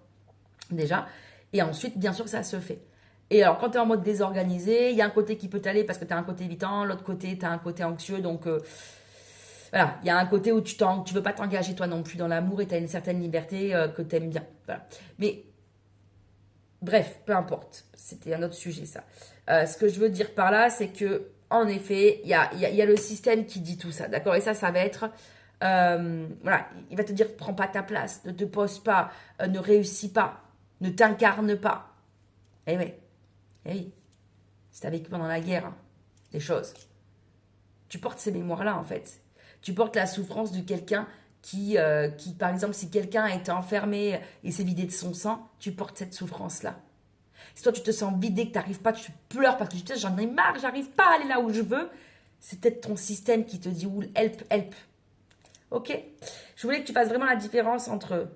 déjà. Et ensuite, bien sûr, ça se fait. Et alors, quand tu es en mode désorganisé, il y a un côté qui peut t'aller parce que tu as un côté évitant, l'autre côté, tu as un côté anxieux. Donc, voilà, il y a un côté où tu veux pas t'engager toi non plus dans l'amour et tu as une certaine liberté que tu aimes bien. Voilà. Mais Bref, peu importe. C'était un autre sujet, ça. Ce que je veux dire par là, c'est que, en effet, il y a le système qui dit tout ça, d'accord? Et ça va être, voilà, il va te dire, prends pas ta place, ne te pose pas, ne réussis pas, ne t'incarne pas. Eh oui, eh oui. Si t'as vécu pendant la guerre, hein, les choses. Tu portes ces mémoires-là, en fait. Tu portes la souffrance de quelqu'un qui, par exemple, si quelqu'un a été enfermé et s'est vidé de son sang, tu portes cette souffrance-là. Si toi, tu te sens vidé, que tu n'arrives pas, tu pleures parce que tu te dis, j'en ai marre, j'arrive pas à aller là où je veux, c'est peut-être ton système qui te dit, help, help. Ok? Je voulais que tu fasses vraiment la différence entre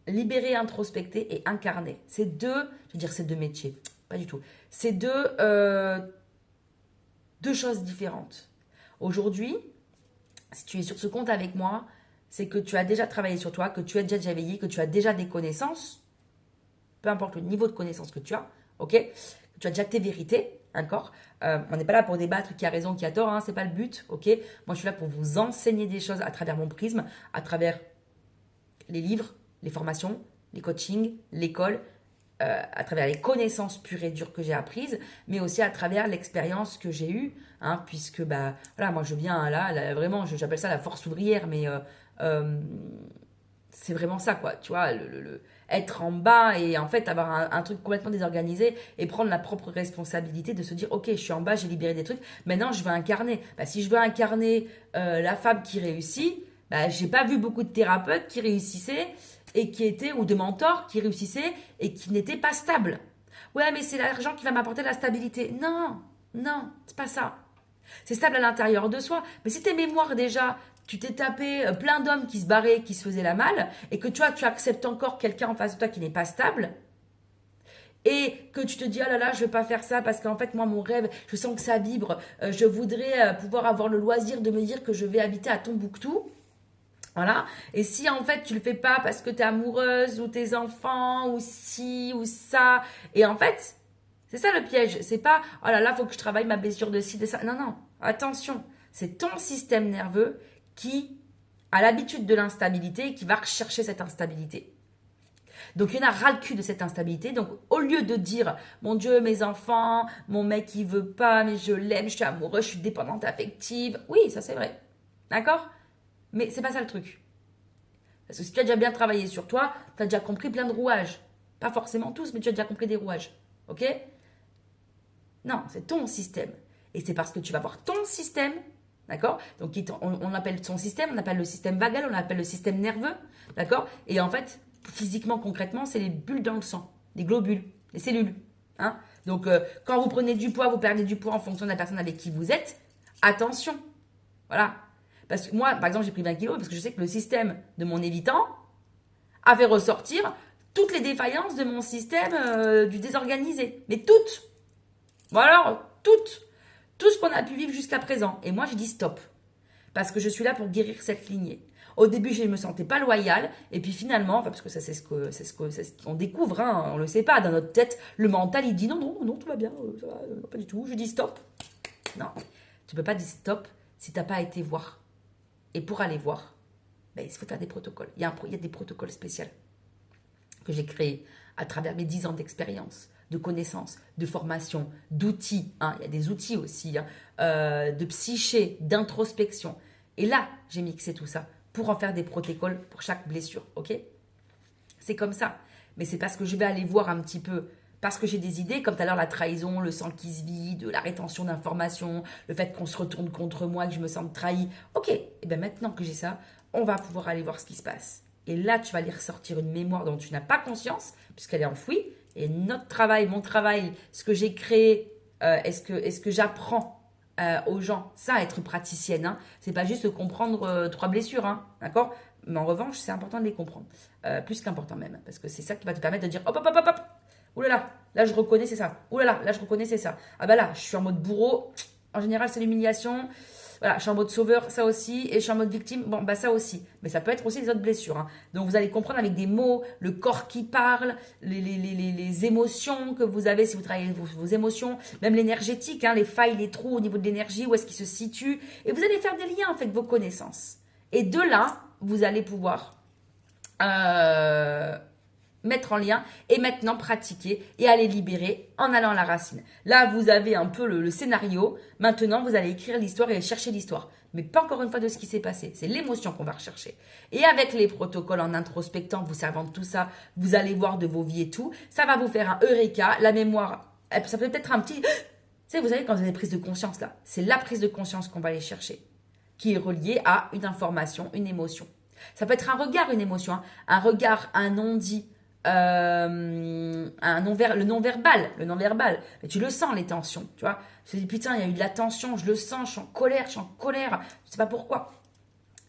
libérer, introspecter et incarner. C'est deux, je veux dire, c'est deux métiers. Pas du tout. C'est deux choses différentes. Aujourd'hui, si tu es sur ce compte avec moi, c'est que tu as déjà travaillé sur toi, que tu es déjà éveillé, que tu as déjà des connaissances, peu importe le niveau de connaissance que tu as, ok? Que tu as déjà tes vérités, d'accord? On n'est pas là pour débattre qui a raison, qui a tort, hein, c'est pas le but, ok? Moi, je suis là pour vous enseigner des choses à travers mon prisme, à travers les livres, les formations, les coachings, l'école, à travers les connaissances pures et dures que j'ai apprises, mais aussi à travers l'expérience que j'ai eue, hein, puisque bah voilà, moi je viens là vraiment, j'appelle ça la force ouvrière, mais c'est vraiment ça, quoi, tu vois, être en bas et en fait avoir un truc complètement désorganisé et prendre la propre responsabilité de se dire, ok, je suis en bas, j'ai libéré des trucs, maintenant je veux incarner. Bah, si je veux incarner la femme qui réussit, bah, j'ai pas vu beaucoup de thérapeutes qui réussissaient et qui étaient, ou de mentors qui réussissaient et qui n'étaient pas stables. Ouais, mais c'est l'argent qui va m'apporter la stabilité. Non, non, c'est pas ça. C'est stable à l'intérieur de soi. Mais si tes mémoires déjà, tu t'es tapé plein d'hommes qui se barraient, qui se faisaient la malle, et que tu acceptes encore quelqu'un en face de toi qui n'est pas stable, et que tu te dis, ah là là, je ne vais pas faire ça parce qu'en fait, moi, mon rêve, je sens que ça vibre, je voudrais pouvoir avoir le loisir de me dire que je vais habiter à Tombouctou. Voilà. Et si en fait tu le fais pas parce que tu es amoureuse ou tes enfants ou ci ou ça, et en fait, c'est ça le piège. C'est pas, oh là là, faut que je travaille ma blessure de ci, de ça. Non, non, attention. C'est ton système nerveux qui a l'habitude de l'instabilité et qui va rechercher cette instabilité. Donc, il y en a ras le cul de cette instabilité. Donc, au lieu de dire, mon Dieu, mes enfants, mon mec, il veut pas, mais je l'aime, je suis amoureuse, je suis dépendante affective. Oui, ça c'est vrai. D'accord? Mais c'est pas ça le truc. Parce que si tu as déjà bien travaillé sur toi, tu as déjà compris plein de rouages. Pas forcément tous, mais tu as déjà compris des rouages. Ok? Non, c'est ton système. Et c'est parce que tu vas voir ton système, d'accord? Donc on appelle son système, on appelle le système vagal, on appelle le système nerveux, d'accord? Et en fait, physiquement, concrètement, c'est les bulles dans le sang, les globules, les cellules. Hein? Donc quand vous prenez du poids, vous perdez du poids en fonction de la personne avec qui vous êtes, attention. Voilà. Parce que moi, par exemple, j'ai pris 20 kilos parce que je sais que le système de mon évitant a fait ressortir toutes les défaillances de mon système du désorganisé. Mais toutes. Bon alors, toutes. Tout ce qu'on a pu vivre jusqu'à présent. Et moi, j'ai dit stop. Parce que je suis là pour guérir cette lignée. Au début, je ne me sentais pas loyale. Et puis finalement, enfin, parce que ça, c'est ce qu'on découvre. Hein, on ne le sait pas. Dans notre tête, le mental, il dit non, non, non, tout va bien. Ça va, non, pas du tout. Je dis stop. Non. Tu ne peux pas dire stop si tu n'as pas été voir. Et pour aller voir, ben, il faut faire des protocoles. Il y a des protocoles spéciaux que j'ai créés à travers mes 10 ans d'expérience, de connaissances, de formation, d'outils. Hein, il y a des outils aussi, hein, de psyché, d'introspection. Et là, j'ai mixé tout ça pour en faire des protocoles pour chaque blessure. Ok? C'est comme ça. Mais c'est parce que je vais aller voir un petit peu, parce que j'ai des idées, comme tout à l'heure la trahison, le sang qui se vide, la rétention d'informations, le fait qu'on se retourne contre moi, que je me sente trahi. Ok, et bien maintenant que j'ai ça, on va pouvoir aller voir ce qui se passe. Et là, tu vas aller ressortir une mémoire dont tu n'as pas conscience, puisqu'elle est enfouie. Et notre travail, mon travail, ce que j'ai créé, est-ce que j'apprends aux gens, ça, être praticienne, hein, c'est pas juste comprendre 3 blessures, hein, d'accord? Mais en revanche, c'est important de les comprendre. Plus qu'important même, parce que c'est ça qui va te permettre de dire hop, hop, hop, hop, hop. Ouh là je reconnais, c'est ça. Ouh là je reconnais, c'est ça. Ah bah là, je suis en mode bourreau. En général, c'est l'humiliation. Voilà, je suis en mode sauveur, ça aussi. Et je suis en mode victime, bon, bah ça aussi. Mais ça peut être aussi les autres blessures. Hein. Donc, vous allez comprendre avec des mots, le corps qui parle, les émotions que vous avez si vous travaillez vos émotions, même l'énergétique, hein, les failles, les trous au niveau de l'énergie, où est-ce qu'ils se situent. Et vous allez faire des liens, en fait, vos connaissances. Et de là, vous allez pouvoir mettre en lien et maintenant pratiquer et aller libérer en allant à la racine. Là, vous avez un peu le scénario. Maintenant, vous allez écrire l'histoire et chercher l'histoire. Mais pas encore une fois de ce qui s'est passé. C'est l'émotion qu'on va rechercher. Et avec les protocoles en introspectant, vous servant de tout ça, vous allez voir de vos vies et tout. Ça va vous faire un eureka. La mémoire, ça peut être un petit... Vous savez, quand vous avez prise de conscience là, c'est la prise de conscience qu'on va aller chercher, qui est reliée à une information, une émotion. Ça peut être un regard, une émotion, hein. Un regard, un non-dit, le non-verbal. Mais tu le sens, les tensions, tu vois. Tu te dis, putain, il y a eu de la tension, je le sens, je suis en colère, je sais pas pourquoi.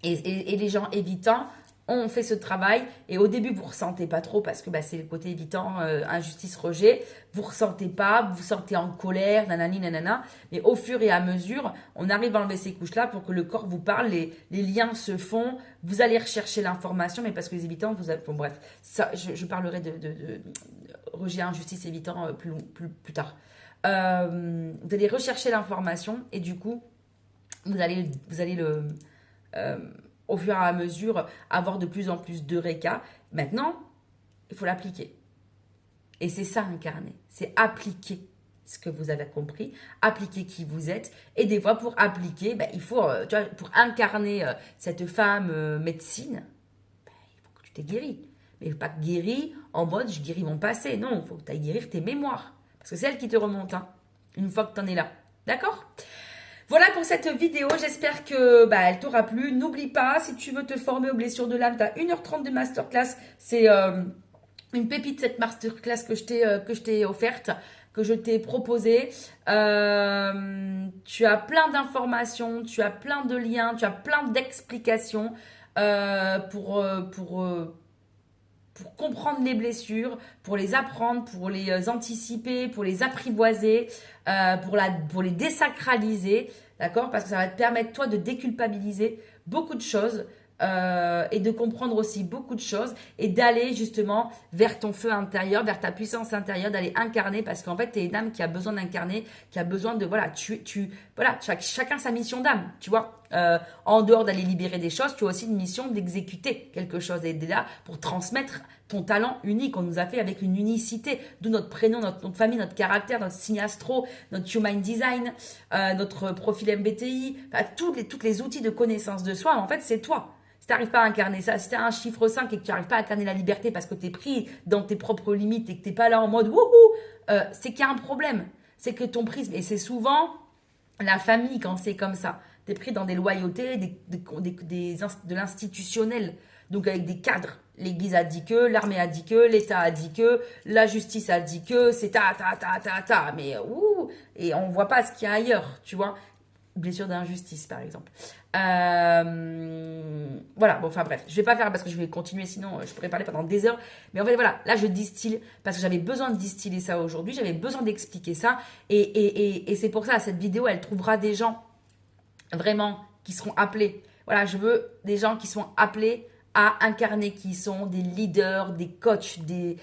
Et les gens évitants ont fait ce travail, et au début, vous ressentez pas trop, parce que c'est le côté évitant, injustice, rejet, vous ressentez pas, vous vous sentez en colère, nanani, nanana, mais au fur et à mesure, on arrive à enlever ces couches-là pour que le corps vous parle, les liens se font, vous allez rechercher l'information, mais parce que les évitants, bon bref, ça, je parlerai de rejet, injustice, évitant plus tard. Vous allez rechercher l'information, et du coup, vous allez au fur et à mesure, avoir de plus en plus d'eureka. Maintenant, il faut l'appliquer. Et c'est ça, incarner. C'est appliquer ce que vous avez compris, appliquer qui vous êtes. Et des fois, pour appliquer, il faut, tu vois, pour incarner cette femme médecine, il faut que tu t'aies guéri. Mais pas guéri en mode, je guéris mon passé. Non, il faut que tu ailles guérir tes mémoires. Parce que c'est elle qui te remonte, hein, une fois que tu en es là. D'accord ? Voilà pour cette vidéo, j'espère que elle t'aura plu. N'oublie pas, si tu veux te former aux blessures de l'âme, tu as 1h30 de masterclass. C'est une pépite, cette masterclass que je t'ai offerte, que je t'ai proposée. Tu as plein d'informations, tu as plein de liens, tu as plein d'explications pour comprendre les blessures, pour les apprendre, pour les anticiper, pour les apprivoiser, pour les désacraliser, d'accord? Parce que ça va te permettre, toi, de déculpabiliser beaucoup de choses et de comprendre aussi beaucoup de choses et d'aller justement vers ton feu intérieur, vers ta puissance intérieure, d'aller incarner, parce qu'en fait, tu es une âme qui a besoin d'incarner, qui a besoin de, voilà, chacun sa mission d'âme, tu vois. En dehors d'aller libérer des choses, tu as aussi une mission d'exécuter quelque chose et d'être là pour transmettre ton talent unique. On nous a fait avec une unicité, d'où notre prénom, notre nom de famille, notre caractère, notre signe astro, notre human design, notre profil MBTI, tous les outils de connaissance de soi. En fait, c'est toi. Si tu n'arrives pas à incarner ça, si tu as un chiffre 5 et que tu n'arrives pas à incarner la liberté parce que tu es pris dans tes propres limites et que tu n'es pas là en mode wouhou, c'est qu'il y a un problème. C'est que ton prisme, et c'est souvent la famille quand c'est comme ça. Tu es pris dans des loyautés, de l'institutionnel, donc avec des cadres. L'église a dit que, l'armée a dit que, l'État a dit que, la justice a dit que, c'est ta, mais et on voit pas ce qu'il y a ailleurs, tu vois. Blessure d'injustice, par exemple. Voilà, bon, enfin bref, je vais pas faire parce que je vais continuer, sinon je pourrais parler pendant des heures. Mais en fait, voilà, là je distille parce que j'avais besoin de distiller ça aujourd'hui, j'avais besoin d'expliquer ça. Et c'est pour ça, cette vidéo, elle trouvera des gens vraiment qui seront appelés. Voilà, je veux des gens qui sont appelés à incarner, qui sont des leaders, des coachs, des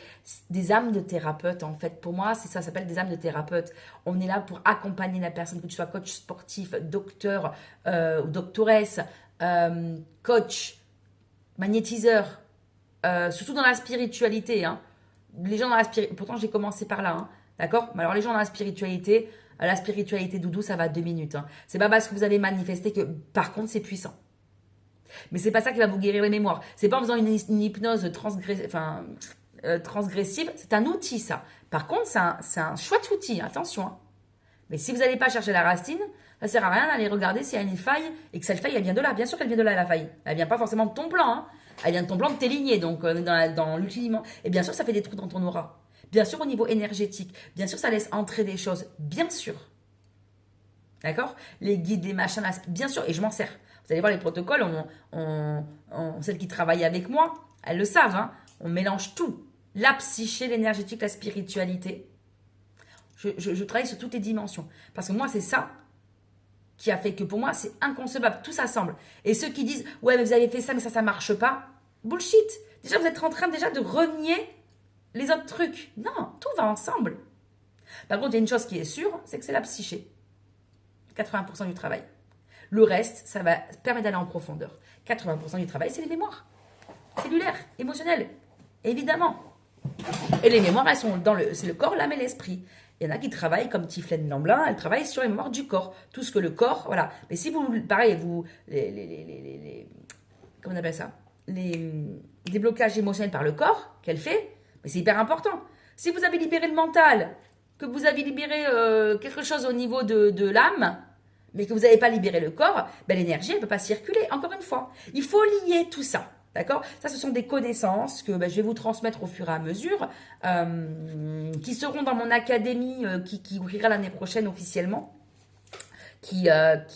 âmes de thérapeutes. En fait, pour moi, ça s'appelle des âmes de thérapeutes. On est là pour accompagner la personne, que tu sois coach sportif, docteur ou doctoresse, coach, magnétiseur, surtout dans la spiritualité. Hein. Les gens dans la spiritualité, pourtant j'ai commencé par là, hein, d'accord? Mais alors les gens dans la spiritualité doudou, ça va 2 minutes. Hein. C'est pas parce que vous avez manifesté que, par contre, c'est puissant. Mais c'est pas ça qui va vous guérir les mémoires. C'est pas en faisant une hypnose transgressive. C'est un outil, ça. Par contre, c'est un chouette outil. Attention. Hein. Mais si vous n'allez pas chercher la racine, ça sert à rien d'aller regarder s'il y a une faille et que cette faille, elle vient de là. Bien sûr qu'elle vient de là, la faille. Elle vient pas forcément de ton plan. Hein. Elle vient de ton plan de tes lignées, donc dans l'utilisation. Et bien sûr, ça fait des trous dans ton aura. Bien sûr, au niveau énergétique. Bien sûr, ça laisse entrer des choses. Bien sûr. D'accord? Les guides, les machins, bien sûr. Et je m'en sers. Vous allez voir les protocoles, celles qui travaillent avec moi, elles le savent. Hein, on mélange tout. La psyché, l'énergétique, la spiritualité. Je travaille sur toutes les dimensions. Parce que moi, c'est ça qui a fait que pour moi, c'est inconcevable. Tout s'assemble. Et ceux qui disent, ouais, mais vous avez fait ça, mais ça marche pas. Bullshit. Déjà, vous êtes en train déjà de renier les autres trucs. Non, tout va ensemble. Par contre, il y a une chose qui est sûre, c'est que c'est la psyché. 80% du travail. Le reste, ça va permettre d'aller en profondeur. 80% du travail, c'est les mémoires. Cellulaires, émotionnelles, évidemment. Et les mémoires, elles sont c'est le corps, l'âme et l'esprit. Il y en a qui travaillent comme Tiflaine Lamblin, elle travaille sur les mémoires du corps. Tout ce que le corps, voilà. Mais si vous, pareil, vous, comment on appelle ça, les déblocages émotionnels par le corps qu'elle fait, mais c'est hyper important. Si vous avez libéré le mental, que vous avez libéré quelque chose au niveau de l'âme, mais que vous n'avez pas libéré le corps, ben l'énergie, elle ne peut pas circuler. Encore une fois, il faut lier tout ça. D'accord? Ça, ce sont des connaissances que je vais vous transmettre au fur et à mesure, qui seront dans mon académie qui ouvrira l'année prochaine officiellement. Parce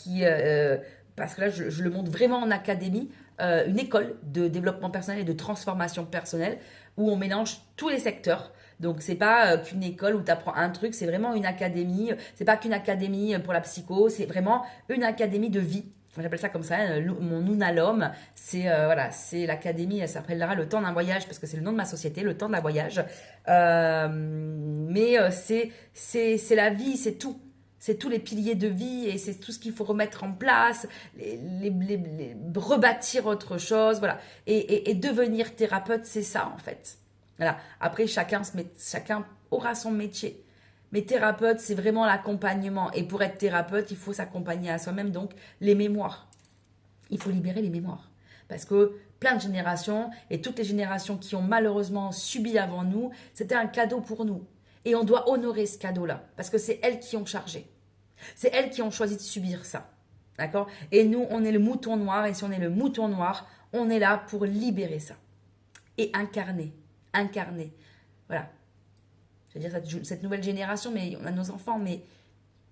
que là, je le montre vraiment en académie, une école de développement personnel et de transformation personnelle où on mélange tous les secteurs. Donc, c'est pas qu'une école où tu apprends un truc, c'est vraiment une académie. C'est pas qu'une académie pour la psycho, c'est vraiment une académie de vie. J'appelle ça comme ça, mon Unalom, c'est voilà, c'est l'académie, elle s'appellera Le Temps d'un Voyage parce que c'est le nom de ma société, Le Temps d'un Voyage. C'est la vie, c'est tout. C'est tous les piliers de vie et c'est tout ce qu'il faut remettre en place, rebâtir autre chose, voilà. Et devenir thérapeute, c'est ça en fait. Voilà. Après, chacun aura son métier. Mais thérapeute, c'est vraiment l'accompagnement. Et pour être thérapeute, il faut s'accompagner à soi-même. Donc, les mémoires. Il faut libérer les mémoires. Parce que plein de générations, et toutes les générations qui ont malheureusement subi avant nous, c'était un cadeau pour nous. Et on doit honorer ce cadeau-là. Parce que c'est elles qui ont chargé. C'est elles qui ont choisi de subir ça. D'accord? Et nous, on est le mouton noir. Et si on est le mouton noir, on est là pour libérer ça. Et incarner. Incarner. Voilà. Je veux dire, cette nouvelle génération, mais on a nos enfants, mais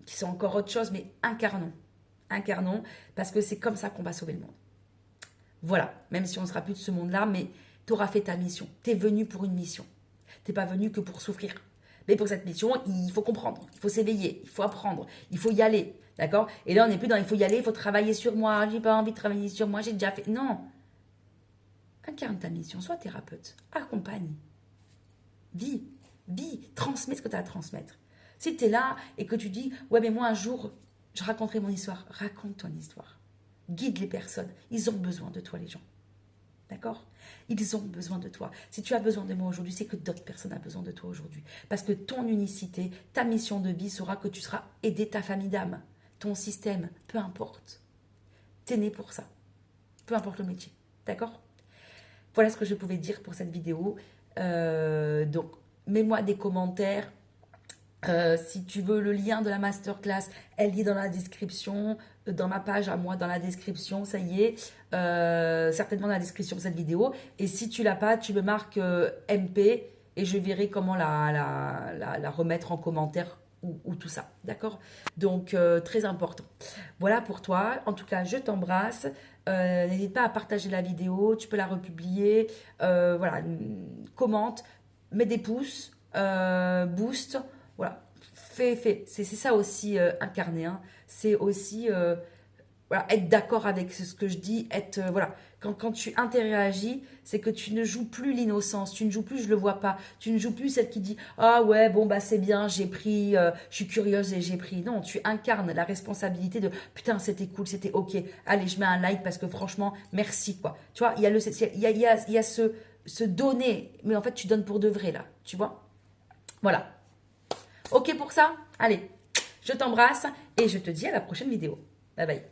qui sont encore autre chose, mais incarnons. Incarnons, parce que c'est comme ça qu'on va sauver le monde. Voilà, même si on ne sera plus de ce monde-là, mais tu auras fait ta mission. Tu es venu pour une mission. Tu n'es pas venu que pour souffrir. Mais pour cette mission, il faut comprendre, il faut s'éveiller, il faut apprendre, il faut y aller. D'accord? Et là, on n'est plus dans il faut y aller, il faut travailler sur moi, j'ai pas envie de travailler sur moi, j'ai déjà fait. Non. Incarne ta mission, sois thérapeute, accompagne, vis. Transmets ce que tu as à transmettre. Si tu es là et que tu dis, ouais, mais moi un jour, je raconterai mon histoire, raconte ton histoire. Guide les personnes. Ils ont besoin de toi, les gens. D'accord? Ils ont besoin de toi. Si tu as besoin de moi aujourd'hui, c'est que d'autres personnes ont besoin de toi aujourd'hui. Parce que ton unicité, ta mission de vie sera que tu seras aider ta famille d'âme, ton système, peu importe. Tu es né pour ça. Peu importe le métier. D'accord? Voilà ce que je pouvais dire pour cette vidéo. Donc, mets-moi des commentaires. Si tu veux le lien de la masterclass, elle est dans la description, dans ma page à moi, dans la description, ça y est, certainement dans la description de cette vidéo. Et si tu l'as pas, tu me marques MP et je verrai comment la remettre en commentaire ou tout ça, d'accord? Donc, très important. Voilà pour toi. En tout cas, je t'embrasse. N'hésite pas à partager la vidéo, tu peux la republier. Voilà, commente, mets des pouces, boost. Voilà, fais. C'est ça aussi incarner. Hein. C'est aussi voilà, être d'accord avec ce que je dis. Voilà, quand tu interagis, c'est que tu ne joues plus l'innocence. Tu ne joues plus, je le vois pas. Tu ne joues plus celle qui dit ah ouais, bon, bah c'est bien, j'ai pris, je suis curieuse et j'ai pris. Non, tu incarnes la responsabilité de putain, c'était cool, c'était ok. Allez, je mets un like parce que franchement, merci quoi. Tu vois, il y a il y a ce donner, mais en fait, tu donnes pour de vrai là. Tu vois? Voilà. Ok pour ça? Allez, je t'embrasse et je te dis à la prochaine vidéo. Bye bye.